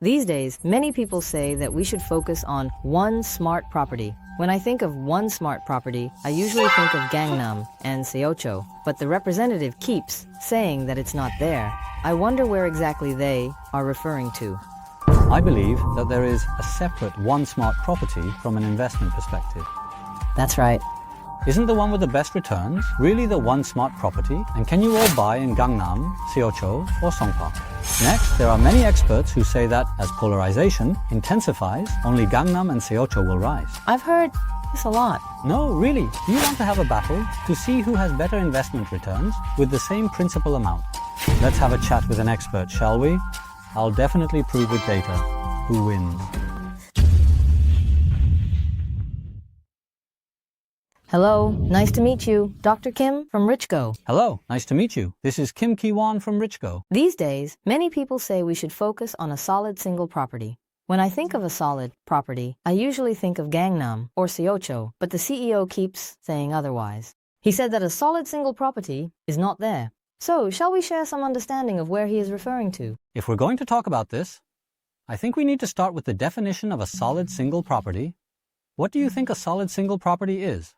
These days, many people say that we should focus on one smart property. When I think of one smart property, I usually think of Gangnam and Seocho, but the representative keeps saying that it's not there. I wonder where exactly they are referring to. I believe that there is a separate one smart property from an investment perspective. That's right. Isn't the one with the best returns really the one smart property? And can you all buy in Gangnam, Seocho, or Songpa? Next, there are many experts who say that as polarization intensifies, only Gangnam and Seocho will rise. I've heard this a lot. No, really. Do you want to have a battle to see who has better investment returns with the same principal amount? Let's have a chat with an expert, shall we? I'll definitely prove with data who wins. Hello, nice to meet you. Dr. Kim from Richgo. Hello, nice to meet you. This is Kim Ki-wan from Richgo. These days, many people say we should focus on a solid single property. When I think of a solid property, I usually think of Gangnam or Seocho, but the CEO keeps saying otherwise. He said that a solid single property is not there. So, shall we share some understanding of where he is referring to? If we're going to talk about this, I think we need to start with the definition of a solid single property. What do you think a solid single property is?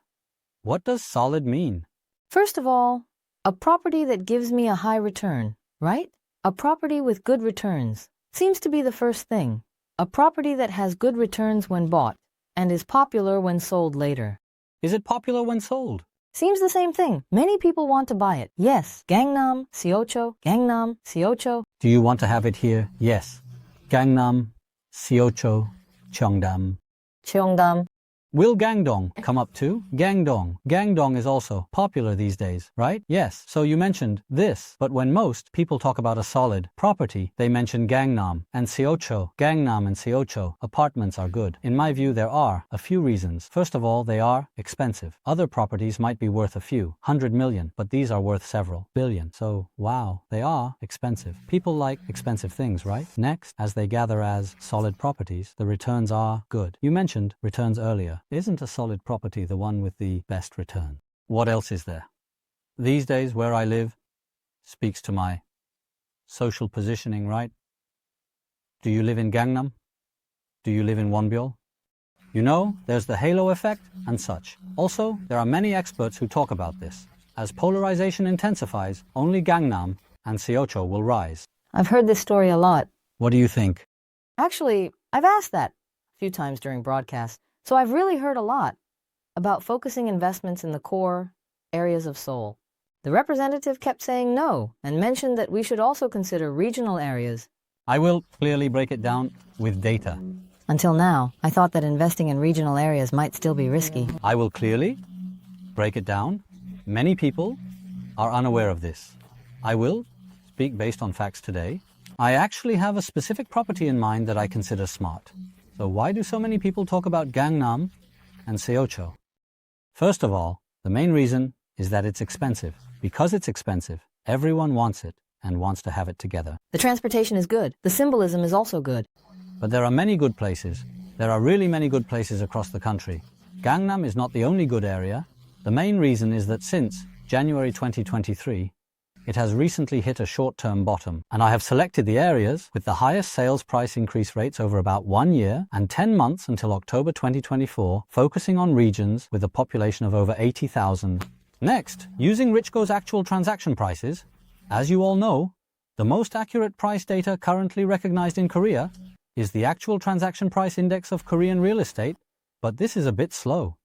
What does solid mean? First of all, a property that gives me a high return, right? A property with good returns seems to be the first thing. A property that has good returns when bought and is popular when sold later. Is it popular when sold? Seems the same thing. Many people want to buy it. Yes, Gangnam, Seocho, Gangnam, Seocho. Do you want to have it here? Yes. Gangnam, Seocho, Cheongdam. Cheongdam. Will Gangdong come up too? Gangdong. Gangdong is also popular these days, right? Yes. So you mentioned this, but when most people talk about a solid property, they mention Gangnam and Seocho. Gangnam and Seocho apartments are good. In my view, there are a few reasons. First of all, they are expensive. Other properties might be worth a few 100 million, but these are worth several billion. So, wow, they are expensive. People like expensive things, right? Next, as they gather as solid properties, the returns are good. You mentioned returns earlier. Isn't a solid property the one with the best return? What else is there? These days, where I live speaks to my social positioning, right? Do you live in Gangnam? Do you live in Wonbyul? You know, there's the halo effect and such. Also, there are many experts who talk about this. As polarization intensifies, only Gangnam and Seocho will rise. I've heard this story a lot. What do you think? Actually, I've asked that a few times during broadcasts. So I've really heard a lot about focusing investments in the core areas of Seoul. The representative kept saying no and mentioned that we should also consider regional areas. I will clearly break it down with data. Until now, I thought that investing in regional areas might still be risky. I will clearly break it down. Many people are unaware of this. I will speak based on facts today. I actually have a specific property in mind that I consider smart. So why do so many people talk about Gangnam and Seocho? First of all, the main reason is that it's expensive. Because it's expensive, everyone wants it and wants to have it together. The transportation is good. The symbolism is also good. But there are many good places. There are really many good places across the country. Gangnam is not the only good area. The main reason is that since January 2023, it has recently hit a short-term bottom, and I have selected the areas with the highest sales price increase rates over about 1 year and 10 months until October 2024, focusing on regions with a population of over 80,000. Next, using Richgo's actual transaction prices, as you all know, the most accurate price data currently recognized in Korea is the actual transaction price index of Korean real estate, but this is a bit slow.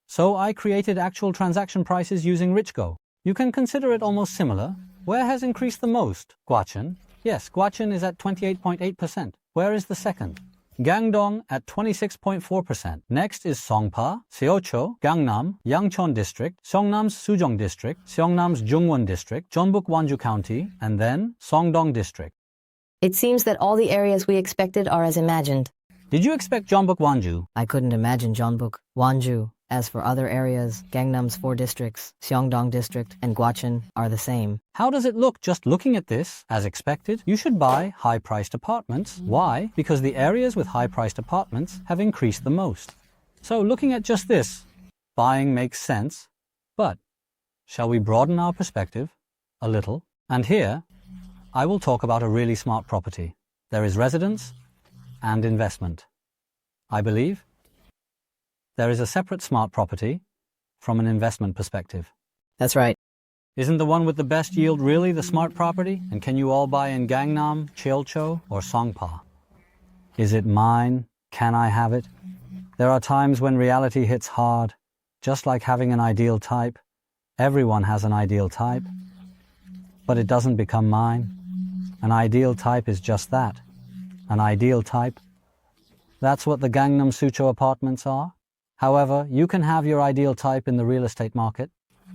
So I created actual transaction prices using Richgo. You can consider it almost similar. Where has increased the most? Gwacheon. Yes, Gwacheon is at 28.8%. Where is the second? Gangdong at 26.4%. Next is Songpa, Seocho, Gangnam, Yangcheon District, Seongnam's Sujong District, Seongnam's Jungwon District, Jeonbuk Wonju County, and then Songdong District. It seems that all the areas we expected are as imagined. Did you expect Jeonbuk Wonju? I couldn't imagine Jeonbuk, Wonju. As for other areas, Gangnam's 4 districts, Seongdong District, and Gwacheon are the same. How does it look just looking at this? As expected, you should buy high-priced apartments. Why? Because the areas with high-priced apartments have increased the most. So looking at just this, buying makes sense. But shall we broaden our perspective a little? And here, I will talk about a really smart property. There is residence, and investment. I believe there is a separate smart property from an investment perspective. That's right. Isn't the one with the best yield really the smart property? And can you all buy in Gangnam, Cheolcho, or Songpa? Is it mine? Can I have it? There are times when reality hits hard, just like having an ideal type. Everyone has an ideal type, but it doesn't become mine. An ideal type is just that, an ideal type. That's what the Gangnam Sucho apartments are. However, you can have your ideal type in the real estate market.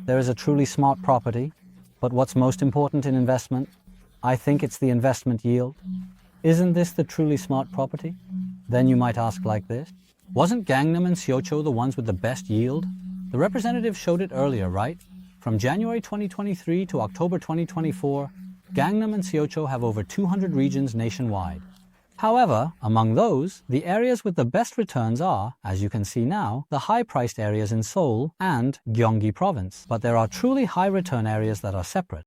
There is a truly smart property, but what's most important in investment? I think it's the investment yield. Isn't this the truly smart property? Then you might ask like this. Wasn't Gangnam and Seocho the ones with the best yield? The representative showed it earlier, right? From January 2023 to October 2024, Gangnam and Seocho have over 200 regions nationwide. However, among those, the areas with the best returns are, as you can see now, the high-priced areas in Seoul and Gyeonggi province. But there are truly high-return areas that are separate.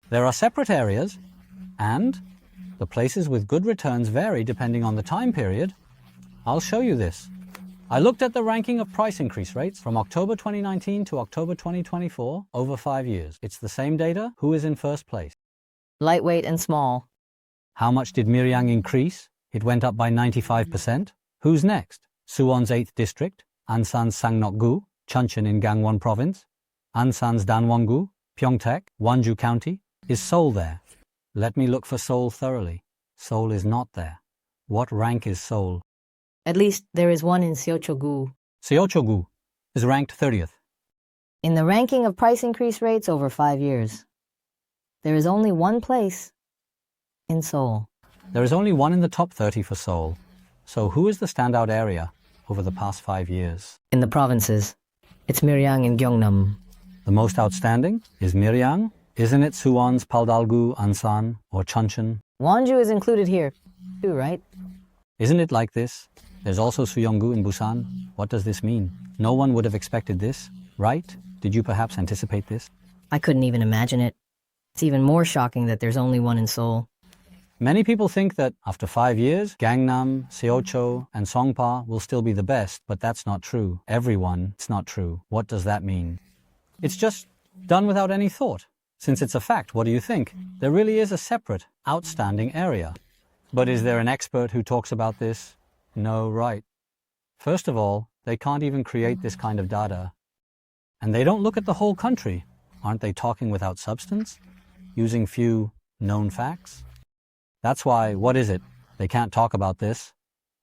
There are separate areas, and the places with good returns vary depending on the time period. I'll show you this. I looked at the ranking of price increase rates from October 2019 to October 2024 over 5 years. It's the same data. Who is in first place? Lightweight and small. How much did Miryang increase? It went up by 95%. Who's next? Suwon's 8th district, Ansan's Sangnok-gu, Chuncheon in Gangwon province, Ansan's Danwon-gu, Pyeongtaek, Wonju county. Is Seoul there? Let me look for Seoul thoroughly. Seoul is not there. What rank is Seoul? At least there is one in Seocho-gu. Seocho-gu is ranked 30th. In the ranking of price increase rates over 5 years, there is only one place in Seoul. There is only one in the top 30 for Seoul. So who is the standout area over the past 5 years? In the provinces, it's Miryang and Gyeongnam. The most outstanding is Miryang. Isn't it Suwon's Paldalgu, Ansan, or Chuncheon? Wonju is included here, too, right? Isn't it like this? There's also Suyonggu in Busan. What does this mean? No one would have expected this, right? Did you perhaps anticipate this? I couldn't even imagine it. It's even more shocking that there's only one in Seoul. Many people think that after 5 years, Gangnam, Seocho, and Songpa will still be the best, but that's not true. It's not true. What does that mean? It's just done without any thought. Since it's a fact, what do you think? There really is a separate, outstanding area. But is there an expert who talks about this? No, right. First of all, they can't even create this kind of data. And they don't look at the whole country. Aren't they talking without substance? Using few known facts? That's why, what is it? They can't talk about this.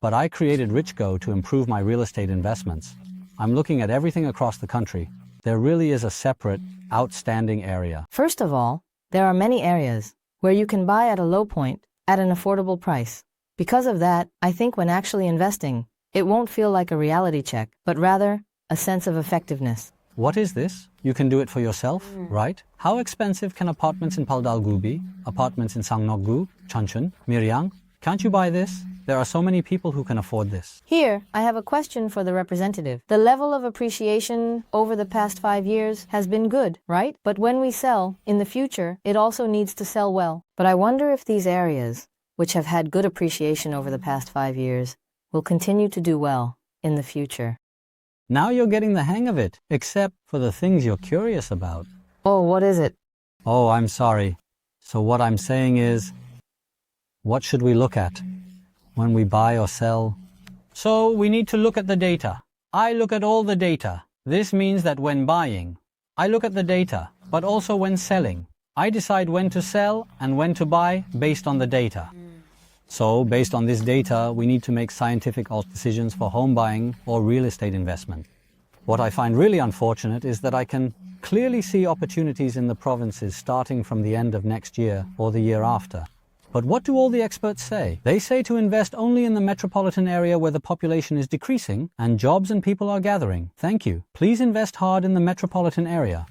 But I created Richgo to improve my real estate investments. I'm looking at everything across the country. There really is a separate, outstanding area. First of all, there are many areas where you can buy at a low point at an affordable price. Because of that, I think when actually investing, it won't feel like a reality check, but rather a sense of effectiveness. What is this? You can do it for yourself, right? How expensive can apartments in Paldalgu be? Apartments in Sangnok-gu, Chuncheon, Miryang? Can't you buy this? There are so many people who can afford this. Here, I have a question for the representative. The level of appreciation over the past 5 years has been good, right? But when we sell, in the future, it also needs to sell well. But I wonder if these areas, which have had good appreciation over the past 5 years, will continue to do well in the future. Now you're getting the hang of it, except for the things you're curious about. Oh, what is it? Oh, I'm sorry. So what I'm saying is, what should we look at when we buy or sell? So we need to look at the data. I look at all the data. This means that when buying, I look at the data, but also when selling. I decide when to sell and when to buy based on the data. So, based on this data, we need to make scientific decisions for home buying or real estate investment. What I find really unfortunate is that I can clearly see opportunities in the provinces starting from the end of next year or the year after. But what do all the experts say? They say to invest only in the metropolitan area where the population is decreasing and jobs and people are gathering. Thank you. Please invest hard in the metropolitan area.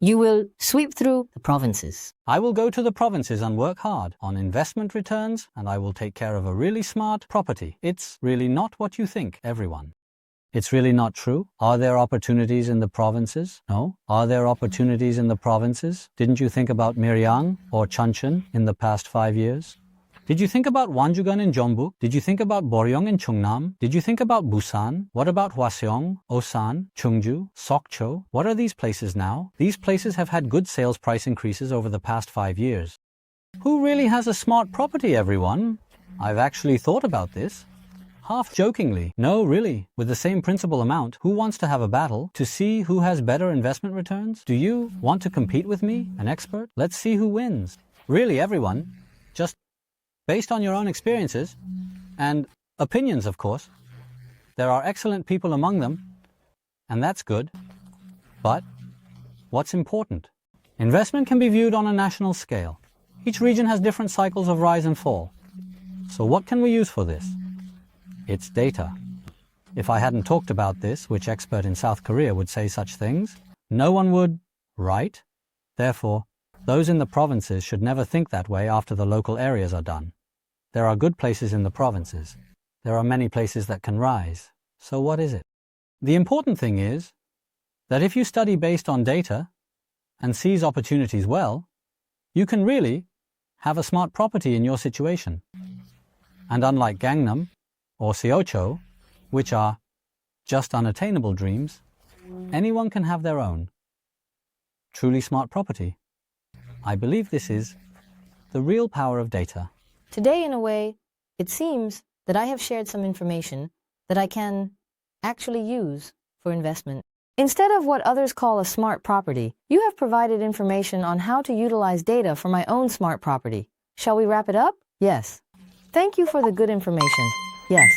You will sweep through the provinces. I will go to the provinces and work hard on investment returns, and I will take care of a really smart property. It's really not what you think, everyone. It's really not true. Are there opportunities in the provinces? No. Are there opportunities in the provinces? Didn't you think about Miryang or Chuncheon in the past 5 years? Did you think about Wanjugan in Jeonbuk? Did you think about Boryong in Chungnam? Did you think about Busan? What about Hwaseong, Osan, Chungju, Sokcho? What are these places now? These places have had good sales price increases over the past 5 years. Who really has a smart property, everyone? I've actually thought about this. Half jokingly. No, really. With the same principal amount, who wants to have a battle to see who has better investment returns? Do you want to compete with me, an expert? Let's see who wins. Really, everyone. Just based on your own experiences and opinions, of course. There are excellent people among them, and that's good. But what's important? Investment can be viewed on a national scale. Each region has different cycles of rise and fall. So what can we use for this? It's data. If I hadn't talked about this, which expert in South Korea would say such things? No one would, right? Therefore, those in the provinces should never think that way after the local areas are done. There are good places in the provinces. There are many places that can rise. So what is it? The important thing is that if you study based on data and seize opportunities well, you can really have a smart property in your situation. And unlike Gangnam or Seoul, which are just unattainable dreams, anyone can have their own truly smart property. I believe this is the real power of data. Today, in a way, it seems that I have shared some information that I can actually use for investment. Instead of what others call a smart property, you have provided information on how to utilize data for my own smart property. Shall we wrap it up? Yes. Thank you for the good information. Yes.